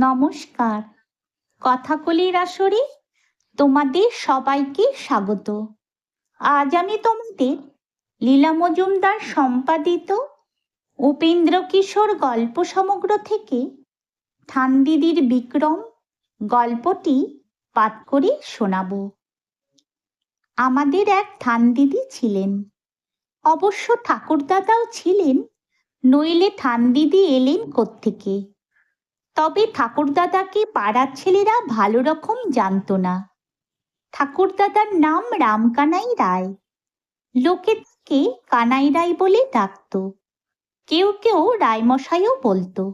নমস্কার। কথাকলির আসরে তোমাদের সবাইকে স্বাগত। আজ আমি তোমাদের লীলা মজুমদার সম্পাদিত উপেন্দ্র কিশোর গল্প সমগ্র থেকে ঠান্দিদির বিক্রম গল্পটি পাঠ করে শোনাব। আমাদের এক ঠান্দিদি ছিলেন, অবশ্য ঠাকুরদাদাও ছিলেন, নইলে ঠান্দিদি এলেন কোত্থেকে। তবে ঠাকুরদাদাকে পাড়ার ছেলেরা ভালো রকম জানত না। ঠাকুরদাদার নাম রামকানাই রায়। লোকে তাকে কানাই রায় বলে ডাকত, কেউ কেউ রায়মশাইও বলতো।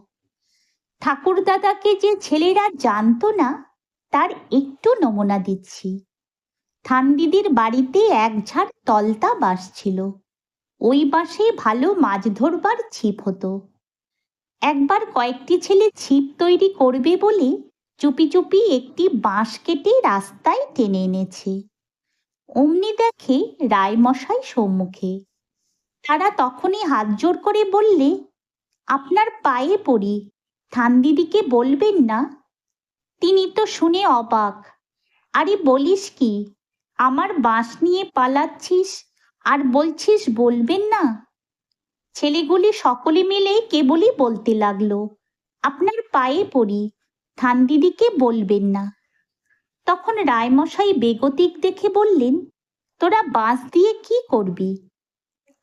ঠাকুরদাদাকে যে ছেলেরা জানত না তার একটু নমুনা দিচ্ছি। ঠান্দিদির বাড়িতে এক ঝাড় তলতা বাঁশ ছিল। ওই বাঁশে ভালো মাছ ধরবার ছিপ হতো। একবার কয়েকটি ছেলে ছিপ তৈরি করবে বলে চুপি চুপি একটি বাঁশ কেটে রাস্তায় টেনে এনেছে। অমনি দেখে রায়মশাই সম্মুখে। তারা তখনই হাত জোড় করে বললে, আপনার পায়ে পড়ি, ঠান্দিদিকে বলবেন না। তিনি তো শুনে অবাক। আরে বলিস কি, আমার বাঁশ নিয়ে পালাচ্ছিস আর বলছিস বলবেন না? ছেলেগুলি সকলে মিলে কেবলই বলতে লাগলো, আপনার পায়ে পড়ি, ঠান্দিদিকে বলবেন না। তখন রায়মশাই বেগতিক দেখে বললেন, তোরা বাঁশ দিয়ে কি করবি?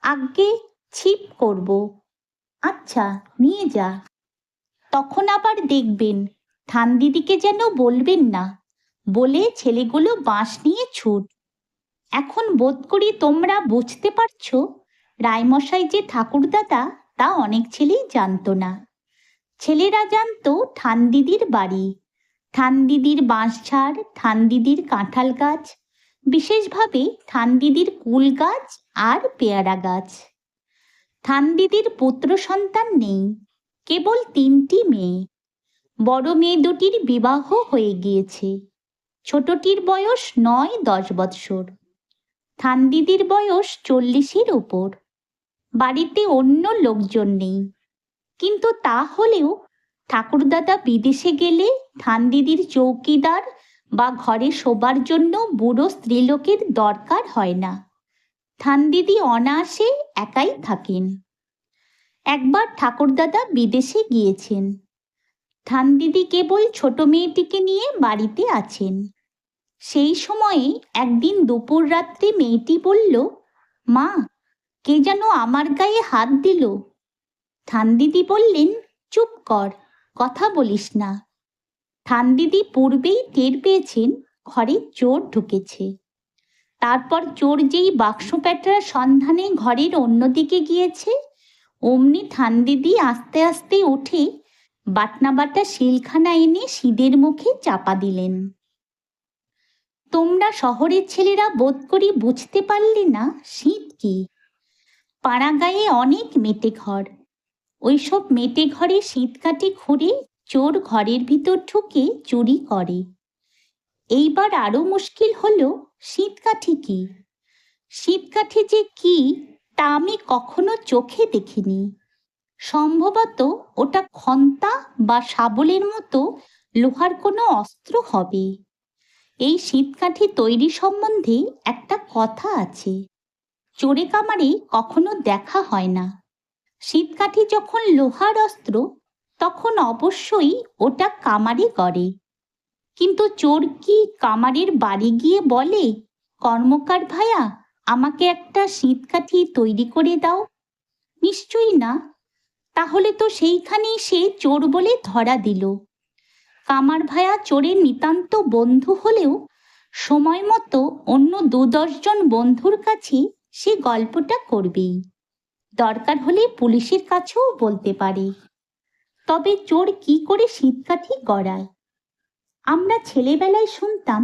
আজ্ঞে ছিপ করব। আচ্ছা নিয়ে যা। তখন আবার দেখবেন ঠান্দিদিকে যেন বলবেন না, বলে ছেলেগুলো বাঁশ নিয়ে ছুট। এখন বোধ করি তোমরা বুঝতে পারছো রায়মশাই যে ঠাকুরদাদা তা অনেক ছেলেই জানতো না। ছেলেরা জানতো ঠান্দিদির বাড়ি, ঠান্দিদির বাঁশঝাড়, ঠান্দিদির কাঁঠাল গাছ, বিশেষভাবে ঠান্দিদির কুল গাছ আর পেয়ারা গাছ। ঠান্দিদির পুত্র সন্তান নেই, কেবল 3টি মেয়ে। বড় মেয়ে দুটির বিবাহ হয়ে গিয়েছে। ছোটটির বয়স 9-10 বৎসর। ঠান্দিদির বয়স 40-এর উপর। বাড়িতে অন্য লোকজন নেই, কিন্তু তা হলেও ঠাকুরদাদা বিদেশে গেলে ঠান্দিদির চৌকিদার বা ঘরে শোবার জন্য বুড়ো স্ত্রীলোকের দরকার হয় না। ঠান্দিদি অনায়াসে একাই থাকেন। একবার ঠাকুরদাদা বিদেশে গিয়েছেন। ঠান্দিদি কেবল ছোট মেয়েটিকে নিয়ে বাড়িতে আছেন। সেই সময়ে একদিন দুপুর রাত্রে মেয়েটি বলল, মা, কে যেন আমার গায়ে হাত দিল। ঠান্দিদি বললেন, চুপ কর, কথা বলিস না। ঠান্দিদি পূর্বেই টের পেয়েছেন ঘরে চোর ঢুকেছে। তারপর চোর যেই বাক্স প্যাটার সন্ধানে ঘরের অন্যদিকে গিয়েছে, অমনি ঠান্দিদি আস্তে আস্তে উঠে বাটনা বাটা শিলখানা এনে শীদের মুখে চাপা দিলেন। তোমরা শহরের ছেলেরা বোধ করি বুঝতে পারলে না শীত কি। পাড়া গায়ে অনেক মেটে ঘর। ওইসব মেটে ঘরে শীতকাঠি খুঁড়ে চোর ঘরের ভিতর ঢুকে চুরি করে। এইবার আরো মুশকিল হলো শীতকাঠি কি। শীতকাঠি যে কি তা আমি কখনো চোখে দেখিনি। সম্ভবত ওটা খন্তা বা শাবলের মতো লোহার কোনো অস্ত্র হবে। এই শীতকাঠি তৈরি সম্বন্ধে একটা কথা আছে, চোরে কামারে কখনো দেখা হয় না। শীতকাঠি যখন লোহার অস্ত্র তখন অবশ্যই ওটা কামারে গড়ে। কিন্তু চোর কি কামারের বাড়ি গিয়ে বলে, কর্মকার ভায়া, আমাকে একটা শীতকাঠি তৈরি করে দাও? নিশ্চয়ই না। তাহলে তো সেইখানেই সে চোর বলে ধরা দিল। কামার ভায়া চোরের নিতান্ত বন্ধু হলেও সময় মতো অন্য 2-10 জন বন্ধুর কাছে সে গল্পটা করবেই। দরকার হলে পুলিশের কাছেও বলতে পারে। তবে চোর কি করে শীতকাঠি গড়ায়? আমরা ছেলেবেলায় শুনতাম,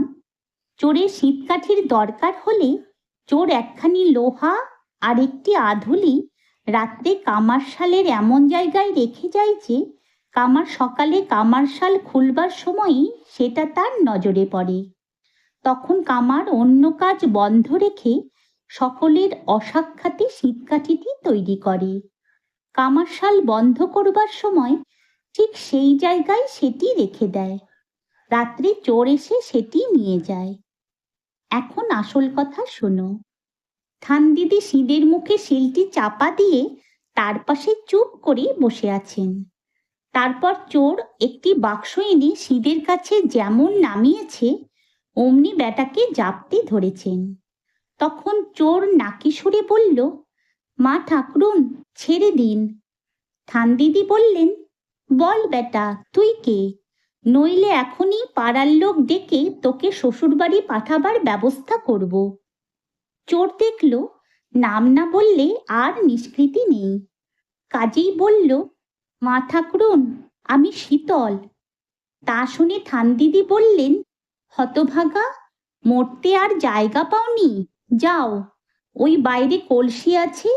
চোরের শীতকাঠির দরকার হলে চোর একখানি লোহা আর একটি আধুলি রাত্রে কামারশালের এমন জায়গায় রেখে যায় যে কামার সকালে কামারশাল খুলবার সময়ই সেটা তার নজরে পড়ে। তখন কামার অন্য কাজ বন্ধ রেখে সকলের অসাক্ষাতে শীতকাঠিটি তৈরি করে। কামারশাল বন্ধ করবার সময় ঠিক সেই জায়গায় সেটি রেখে দেয়। রাত্রে চোর এসে সেটি নিয়ে যায়। এখন আসল কথা শোনো। থানদিদি সিঁধের মুখে শিলটি চাপা দিয়ে তার পাশে চুপ করে বসে আছেন। তারপর চোর একটি বাক্স এনে সিঁধের কাছে যেমন নামিয়েছে অমনি ব্যাটাকে জাপটে ধরেছেন। তখন চোর নাকি সুরে বলল, মা ঠাকরুন, ছেড়ে দিন। থানদিদি বললেন, বল বেটা, তুই কে? নইলে এখনই পাড়ার লোক ডেকে তোকে শ্বশুরবাড়ি পাঠাবার ব্যবস্থা করব। চোর দেখল নাম না বললে আর নিষ্কৃতি নেই, কাজেই বলল, মা ঠাকরুন, আমি শীতল। তা শুনে থানদিদি বললেন, হতভাগা, মরতে আর জায়গা পাওনি? যাও, ওই বাইরে কলসি আছে,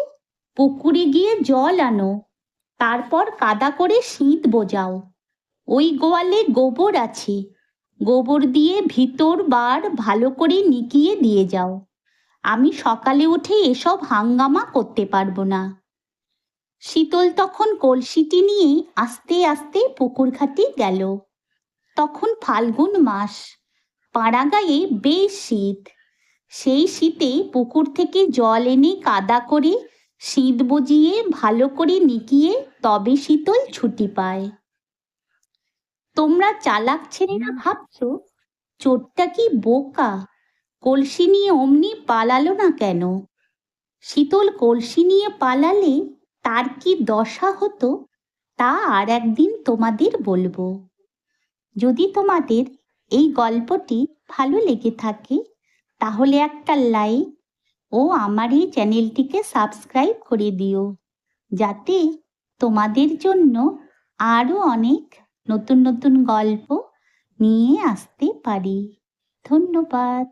পুকুরে গিয়ে জল আনো, তারপর কাদা করে শীত বোঝাও। ওই গোয়ালে গোবর আছে, গোবর দিয়ে ভিতর বার ভালো করে নিকিয়ে দিয়ে যাও। আমি সকালে উঠে এসব হাঙ্গামা করতে পারবো না। শীতল তখন কলসিটি নিয়ে আস্তে আস্তে পুকুর ঘাটে গেল। তখন ফাল্গুন মাস, পাড়া গায়ে বেশ শীত। সেই শীতে পুকুর থেকে জল এনে কাদা করে শীত বুঝিয়ে ভালো করে নিকিয়ে তবে শীতল ছুটি পায়। তোমরা চালাক ছেলেরা ভাবছো চোরটা কি বোকা, কলসি নিয়ে অমনি পালালো না কেন? শীতল কলসি নিয়ে পালালে তার কি দশা হতো তা আর একদিন তোমাদের বলবো। যদি তোমাদের এই গল্পটি ভালো লেগে থাকে তাহলে একটা লাইক ও আমার এই চ্যানেলটিকে সাবস্ক্রাইব করে দিও, যাতে তোমাদের জন্য আরও অনেক নতুন নতুন গল্প নিয়ে আসতে পারি। ধন্যবাদ।